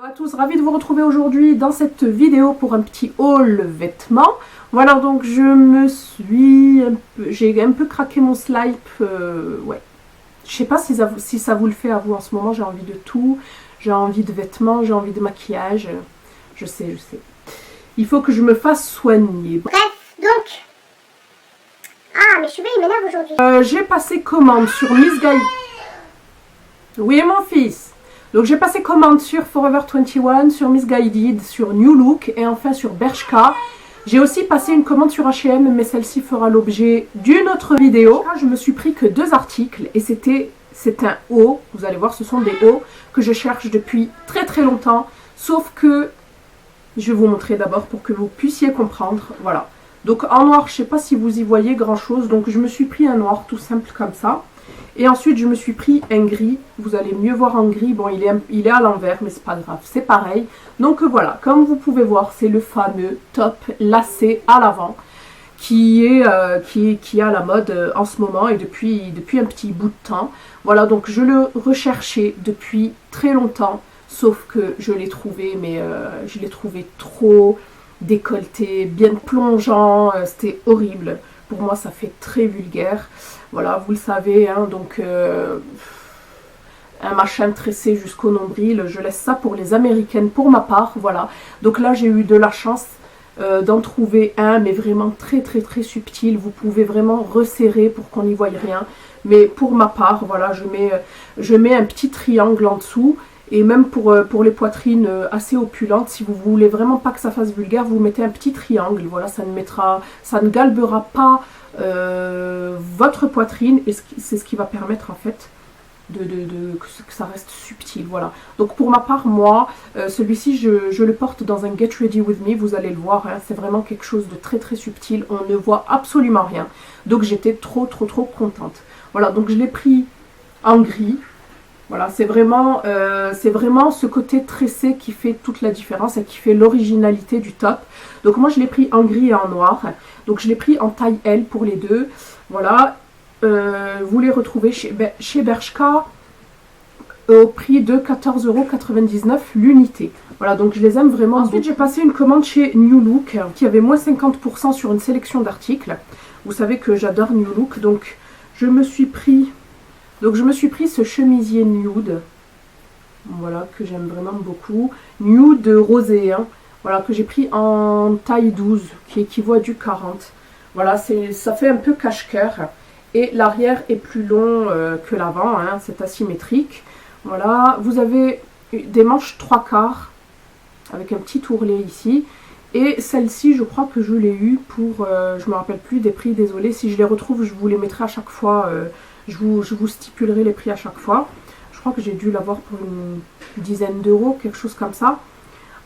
Hello à tous, ravi de vous retrouver aujourd'hui dans cette vidéo pour un petit haul vêtements. Voilà, donc j'ai un peu craqué mon slip, ouais. Je sais pas si ça vous le fait à vous en ce moment, j'ai envie de tout. J'ai envie de vêtements, j'ai envie de maquillage, je sais. Il faut que je me fasse soigner. Bref, donc... Ah, mes cheveux, ils m'énervent aujourd'hui. J'ai passé commande sur Miss Guide. Oui, mon fils. Donc j'ai passé commande sur Forever 21, sur Miss Guided, sur New Look et enfin sur Bershka. J'ai aussi passé une commande sur H&M, mais celle-ci fera l'objet d'une autre vidéo. Je me suis pris que 2 articles et c'est un haut. Vous allez voir, ce sont des hauts que je cherche depuis très longtemps. Sauf que je vais vous montrer d'abord pour que vous puissiez comprendre. Voilà. Donc en noir, je ne sais pas si vous y voyez grand chose. Donc je me suis pris un noir tout simple comme ça. Et ensuite, je me suis pris un gris. Vous allez mieux voir en gris. Bon, il est à l'envers, mais c'est pas grave. C'est pareil. Donc voilà, comme vous pouvez voir, c'est le fameux top lacé à l'avant qui est à la mode en ce moment et depuis un petit bout de temps. Voilà, donc je le recherchais depuis très longtemps. Sauf que je l'ai trouvé, mais je l'ai trouvé trop décolleté, bien plongeant. C'était horrible. Pour moi, ça fait très vulgaire. Voilà, vous le savez, hein, donc un machin tressé jusqu'au nombril, je laisse ça pour les américaines pour ma part, voilà. Donc là, j'ai eu de la chance d'en trouver un, mais vraiment très subtil. Vous pouvez vraiment resserrer pour qu'on n'y voie rien. Mais pour ma part, voilà, je mets un petit triangle en dessous. Et même pour les poitrines assez opulentes, si vous voulez vraiment pas que ça fasse vulgaire, vous mettez un petit triangle. Voilà, ça ne galbera pas votre poitrine et c'est ce qui va permettre en fait que ça reste subtil. Voilà. Donc pour ma part, moi, celui-ci, je le porte dans un Get Ready With Me. Vous allez le voir, hein, c'est vraiment quelque chose de très subtil. On ne voit absolument rien. Donc j'étais trop contente. Voilà, donc je l'ai pris en gris. Voilà, c'est vraiment ce côté tressé qui fait toute la différence et qui fait l'originalité du top. Donc moi je l'ai pris en gris et en noir. Donc je l'ai pris en taille L pour les deux. Voilà, vous les retrouvez chez Bershka au prix de 14,99 € l'unité. Voilà, donc je les aime vraiment. Ensuite j'ai passé une commande chez New Look qui avait moins 50% sur une sélection d'articles. Vous savez que j'adore New Look, donc je me suis pris ce chemisier nude, voilà, que j'aime vraiment beaucoup, nude rosé, hein, voilà, que j'ai pris en taille 12, qui équivaut à du 40. Voilà, ça fait un peu cache-cœur, et l'arrière est plus long que l'avant, hein, c'est asymétrique. Voilà, vous avez des manches 3/4, avec un petit ourlet ici, et celle-ci, je crois que je l'ai eu pour, je me rappelle plus des prix, désolé, si je les retrouve, je vous les mettrai à chaque fois. Je vous stipulerai les prix à chaque fois. Je crois que j'ai dû l'avoir pour une dizaine d'euros, quelque chose comme ça.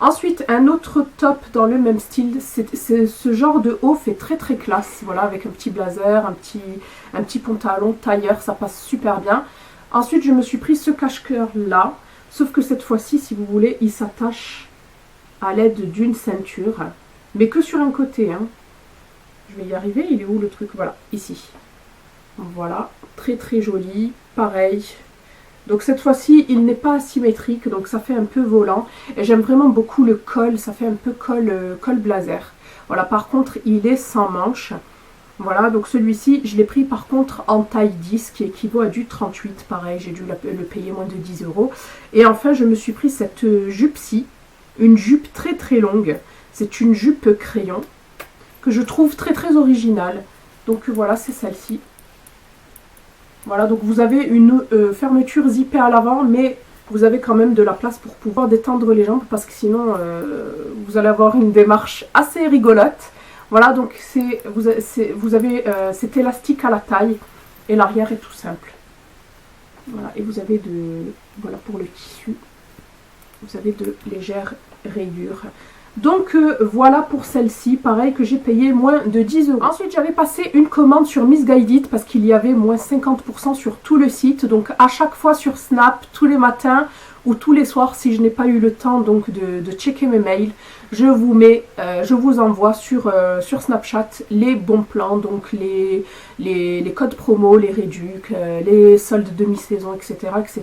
Ensuite, un autre top dans le même style. Ce genre de haut fait très classe. Voilà, avec un petit blazer, un petit pantalon tailleur, ça passe super bien. Ensuite, je me suis pris ce cache-cœur là. Sauf que cette fois-ci, si vous voulez, il s'attache à l'aide d'une ceinture. Mais que sur un côté, hein. Je vais y arriver. Il est où le truc? Voilà, ici. Voilà, très joli, pareil. Donc cette fois-ci, il n'est pas asymétrique, donc ça fait un peu volant. Et j'aime vraiment beaucoup le col, ça fait un peu col blazer. Voilà, par contre, il est sans manche. Voilà, donc celui-ci, je l'ai pris par contre en taille 10, qui équivaut à du 38. Pareil, j'ai dû le payer moins de 10 €. Et enfin, je me suis pris cette jupe-ci, une jupe très longue. C'est une jupe crayon, que je trouve très originale. Donc voilà, c'est celle-ci. Voilà, donc vous avez une fermeture zippée à l'avant, mais vous avez quand même de la place pour pouvoir détendre les jambes, parce que sinon vous allez avoir une démarche assez rigolote. Voilà, donc vous avez cet élastique à la taille, et l'arrière est tout simple. Voilà, et vous avez voilà, pour le tissu, vous avez de légères rayures. Donc voilà pour celle-ci, pareil, que j'ai payé moins de 10 €. Ensuite j'avais passé une commande sur Miss Guided parce qu'il y avait moins 50% sur tout le site. Donc à chaque fois sur Snap, tous les matins, ou tous les soirs, si je n'ai pas eu le temps donc de checker mes mails, je vous envoie sur Snapchat les bons plans, donc les codes promo, les réducs, les soldes de mi-saison, etc., etc.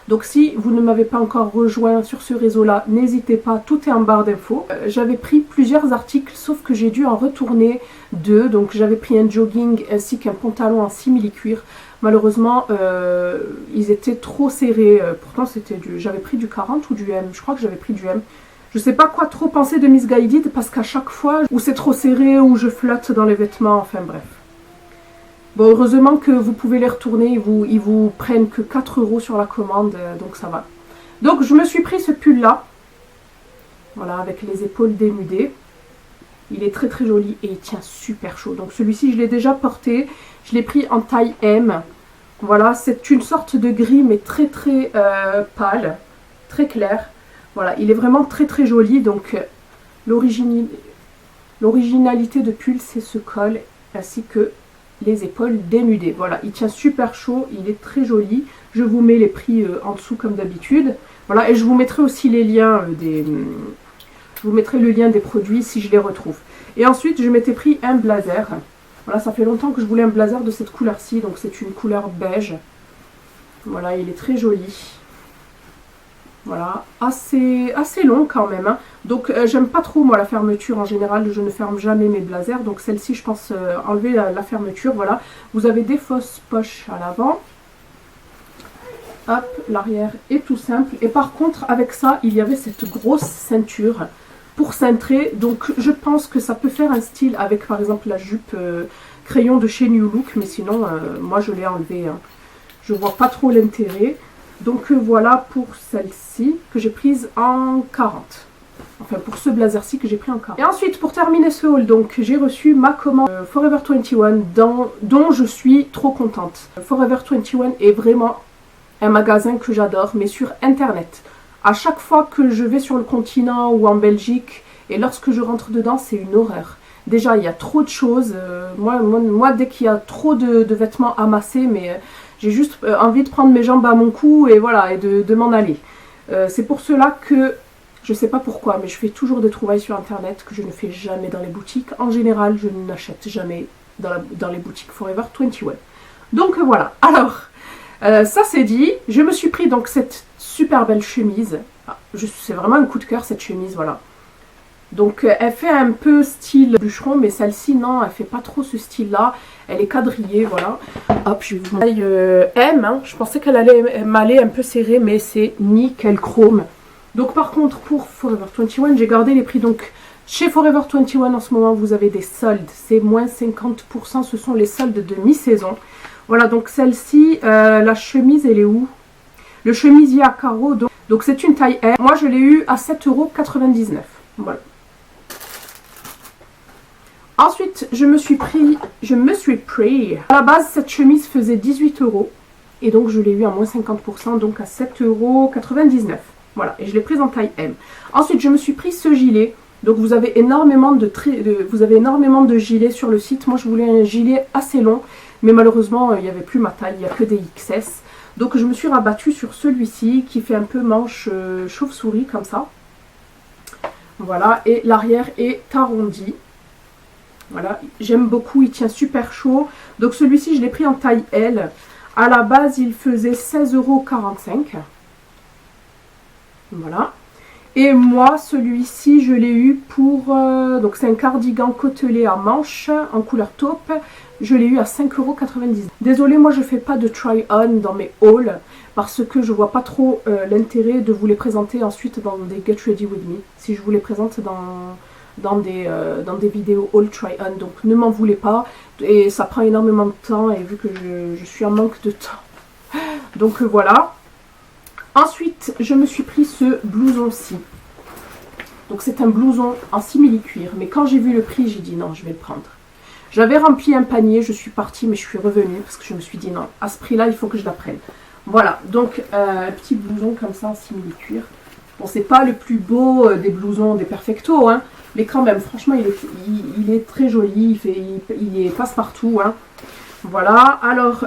Donc si vous ne m'avez pas encore rejoint sur ce réseau-là, n'hésitez pas, tout est en barre d'infos. J'avais pris plusieurs articles, sauf que j'ai dû en retourner deux. Donc j'avais pris un jogging ainsi qu'un pantalon en simili-cuir. Malheureusement, ils étaient trop serrés. Pourtant, j'avais pris du 40 ou du M. Je crois que j'avais pris du M. Je sais pas quoi trop penser de Missguided parce qu'à chaque fois, où c'est trop serré, ou je flotte dans les vêtements, enfin bref. Bon, heureusement que vous pouvez les retourner, ils vous prennent que 4 € sur la commande, donc ça va. Donc je me suis pris ce pull là, voilà, avec les épaules dénudées. Il est très très joli et il tient super chaud. Donc celui-ci, je l'ai déjà porté, je l'ai pris en taille M. Voilà, c'est une sorte de gris mais très très pâle, très clair. Voilà, il est vraiment très très joli. Donc l'originalité de pull, c'est ce col ainsi que les épaules dénudées. Voilà, il tient super chaud, il est très joli. Je vous mets les prix en dessous comme d'habitude. Voilà, et je vous mettrai aussi les liens je vous mettrai le lien des produits si je les retrouve. Et ensuite, je m'étais pris un blazer. Voilà, ça fait longtemps que je voulais un blazer de cette couleur-ci. Donc c'est une couleur beige. Voilà, il est très joli. Voilà, assez long quand même. Hein. Donc j'aime pas trop moi la fermeture en général, je ne ferme jamais mes blazers. Donc celle-ci, je pense enlever la fermeture. Voilà, vous avez des fausses poches à l'avant. Hop, l'arrière est tout simple. Et par contre, avec ça, il y avait cette grosse ceinture pour cintrer. Donc je pense que ça peut faire un style avec par exemple la jupe crayon de chez New Look. Mais sinon, moi je l'ai enlevé. Hein. Je vois pas trop l'intérêt. Donc voilà pour celle-ci que j'ai prise en 40. Enfin pour ce blazer-ci que j'ai pris en 40. Et ensuite pour terminer ce haul, donc j'ai reçu ma commande Forever 21 dont je suis trop contente. Forever 21 est vraiment un magasin que j'adore, mais sur internet. À chaque fois que je vais sur le continent ou en Belgique, et lorsque je rentre dedans, c'est une horreur. Déjà, il y a trop de choses. Moi, dès qu'il y a trop de vêtements amassés, mais j'ai juste envie de prendre mes jambes à mon cou et voilà, et de m'en aller. C'est pour cela que, je sais pas pourquoi, mais je fais toujours des trouvailles sur internet que je ne fais jamais dans les boutiques. En général, je n'achète jamais dans les boutiques Forever 21. Donc voilà, alors... ça c'est dit, je me suis pris donc cette super belle chemise. C'est vraiment un coup de cœur cette chemise, voilà. Donc elle fait un peu style bûcheron, mais celle-ci non, elle fait pas trop ce style là. Elle est quadrillée, voilà. Hop, je vais vous montrer. M, hein. Je pensais qu'elle allait m'aller un peu serrée, mais c'est nickel chrome. Donc par contre pour Forever 21, j'ai gardé les prix. Donc chez Forever 21 en ce moment vous avez des soldes, c'est moins 50%, ce sont les soldes de mi-saison. Voilà, donc celle-ci, la chemise, elle est où? Le chemisier à carreaux, donc c'est une taille M. Moi, je l'ai eu à 7,99 €. Voilà. Ensuite, je me suis pris... À la base, cette chemise faisait 18 €. Et donc, je l'ai eu à moins 50%, donc à 7,99 €. Voilà, et je l'ai prise en taille M. Ensuite, je me suis pris ce gilet. Donc, vous avez énormément de gilets sur le site. Moi, je voulais un gilet assez long. Mais malheureusement, il n'y avait plus ma taille, il n'y a que des XS. Donc je me suis rabattue sur celui-ci qui fait un peu manche chauve-souris comme ça. Voilà, et l'arrière est arrondi. Voilà, j'aime beaucoup, il tient super chaud. Donc celui-ci, je l'ai pris en taille L. À la base, il faisait 16,45 €. Voilà. Et moi, celui-ci, je l'ai eu pour... donc c'est un cardigan côtelé à manches en couleur taupe. Je l'ai eu à 5,99 €. Désolée, moi je fais pas de try-on dans mes hauls parce que je vois pas trop l'intérêt de vous les présenter ensuite dans des Get Ready With Me. Si je vous les présente dans des vidéos haul try-on. Donc ne m'en voulez pas. Et ça prend énormément de temps et vu que je suis en manque de temps. Donc voilà. Ensuite, je me suis pris ce blouson-ci. Donc c'est un blouson en simili-cuir. Mais quand j'ai vu le prix, j'ai dit non, je vais le prendre. J'avais rempli un panier, je suis partie, mais je suis revenue parce que je me suis dit non, à ce prix-là, il faut que je la prenne. Voilà, donc un petit blouson comme ça en simili-cuir. Bon, c'est pas le plus beau des blousons des Perfecto, hein, mais quand même, franchement, il est très joli, il est passe-partout. Hein. Voilà, alors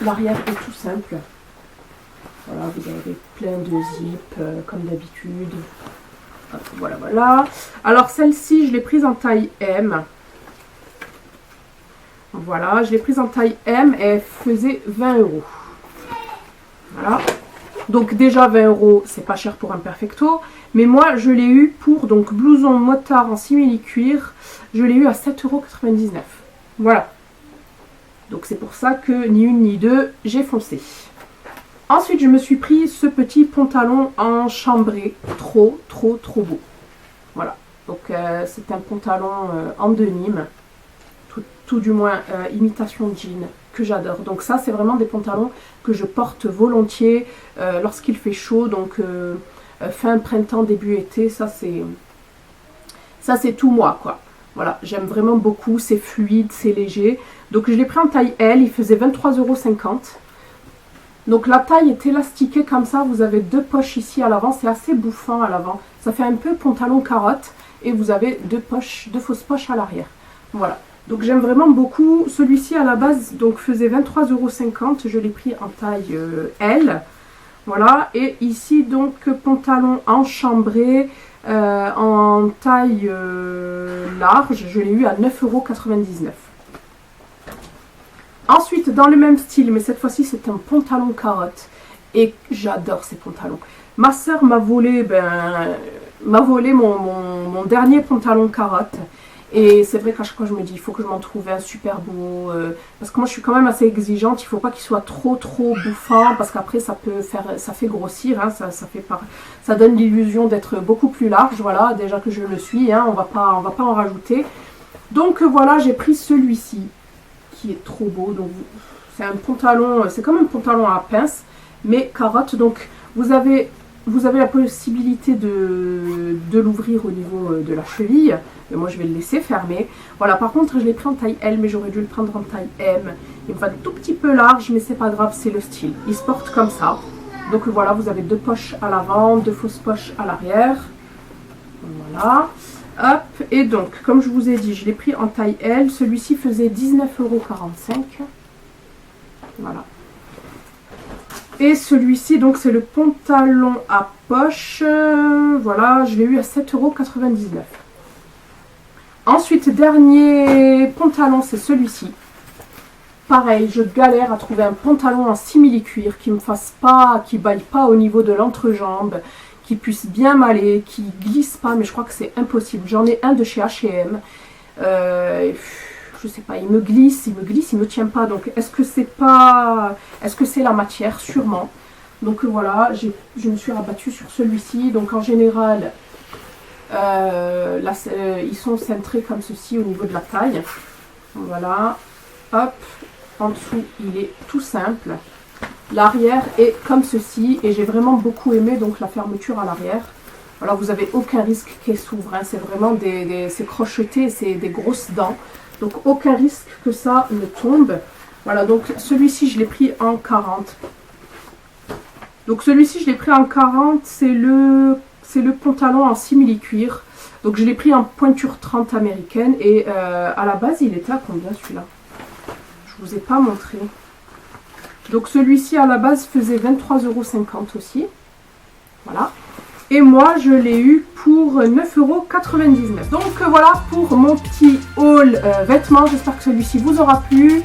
l'arrière est tout simple. Voilà, vous avez plein de zips comme d'habitude. Voilà, voilà. Alors celle-ci, je l'ai prise en taille M. Voilà, je l'ai prise en taille M et elle faisait 20 €. Voilà. Donc déjà 20 €, c'est pas cher pour un perfecto. Mais moi, je l'ai eu pour donc blouson motard en simili-cuir. Je l'ai eu à 7,99 €. Voilà. Donc c'est pour ça que ni une ni deux, j'ai foncé. Ensuite, je me suis pris ce petit pantalon en chambré. Trop beau. Voilà. Donc c'est un pantalon en denim. Tout du moins imitation jean, que j'adore. Donc ça, c'est vraiment des pantalons que je porte volontiers lorsqu'il fait chaud. Donc fin printemps, début été, ça c'est tout moi, quoi. Voilà, j'aime vraiment beaucoup, c'est fluide, c'est léger. Donc je l'ai pris en taille L, il faisait 23,50 €. Donc la taille est élastiquée comme ça, vous avez deux poches ici à l'avant, c'est assez bouffant à l'avant. Ça fait un peu pantalon carotte et vous avez deux fausses poches à l'arrière. Voilà, donc j'aime vraiment beaucoup. Celui-ci à la base donc faisait 23,50 €, je l'ai pris en taille L. Voilà, et ici donc pantalon en chambré en taille large, je l'ai eu à 9,99 €. Ensuite, dans le même style, mais cette fois-ci c'est un pantalon carotte. Et j'adore ces pantalons. Ma soeur m'a volé, mon dernier pantalon carotte. Et c'est vrai qu'à chaque fois je me dis, il faut que je m'en trouve un super beau. Parce que moi je suis quand même assez exigeante, il ne faut pas qu'il soit trop bouffant. Parce qu'après ça fait grossir, hein, ça donne l'illusion d'être beaucoup plus large. Voilà, déjà que je le suis, hein, on va pas en rajouter. Donc voilà, j'ai pris celui-ci. Qui est trop beau. Donc c'est un pantalon, c'est comme un pantalon à pince, mais carotte. Donc vous avez la possibilité de l'ouvrir au niveau de la cheville. Mais moi je vais le laisser fermer. Voilà, par contre je l'ai pris en taille L, mais j'aurais dû le prendre en taille M. Il me va un tout petit peu large, mais c'est pas grave, c'est le style. Il se porte comme ça. Donc voilà, vous avez deux poches à l'avant, deux fausses poches à l'arrière. Voilà. Hop, et donc, comme je vous ai dit, je l'ai pris en taille L. Celui-ci faisait 19,45 €. Voilà. Et celui-ci, donc, c'est le pantalon à poche. Voilà, je l'ai eu à 7,99 €. Ensuite, dernier pantalon, c'est celui-ci. Pareil, je galère à trouver un pantalon en simili-cuir qui me fasse pas, qui baille pas au niveau de l'entrejambe, qui puisse bien m'aller, qui glisse pas, mais je crois que c'est impossible. J'en ai un de chez H&M. Je sais pas, il me glisse, il me tient pas. Donc est-ce que c'est la matière? Sûrement. Donc voilà, je me suis rabattue sur celui-ci. Donc en général, ils sont cintrés comme ceci au niveau de la taille. Voilà. Hop, en dessous, il est tout simple. L'arrière est comme ceci et j'ai vraiment beaucoup aimé donc la fermeture à l'arrière. Voilà, vous n'avez aucun risque qu'elle s'ouvre, hein. C'est vraiment c'est crocheté, c'est des grosses dents. Donc aucun risque que ça ne tombe. Voilà, donc celui-ci je l'ai pris en 40. Donc celui-ci je l'ai pris en 40, c'est le pantalon en simili-cuir. Donc je l'ai pris en pointure 30 américaine et à la base il était à combien celui-là? Je vous ai pas montré. Donc celui-ci à la base faisait 23,50 € aussi. Voilà. Et moi je l'ai eu pour 9,99 €. Donc voilà pour mon petit haul vêtements. J'espère que celui-ci vous aura plu.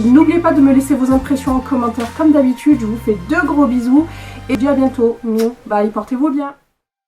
N'oubliez pas de me laisser vos impressions en commentaire comme d'habitude. Je vous fais de gros bisous. Et je vous dis à bientôt. Bye, portez-vous bien.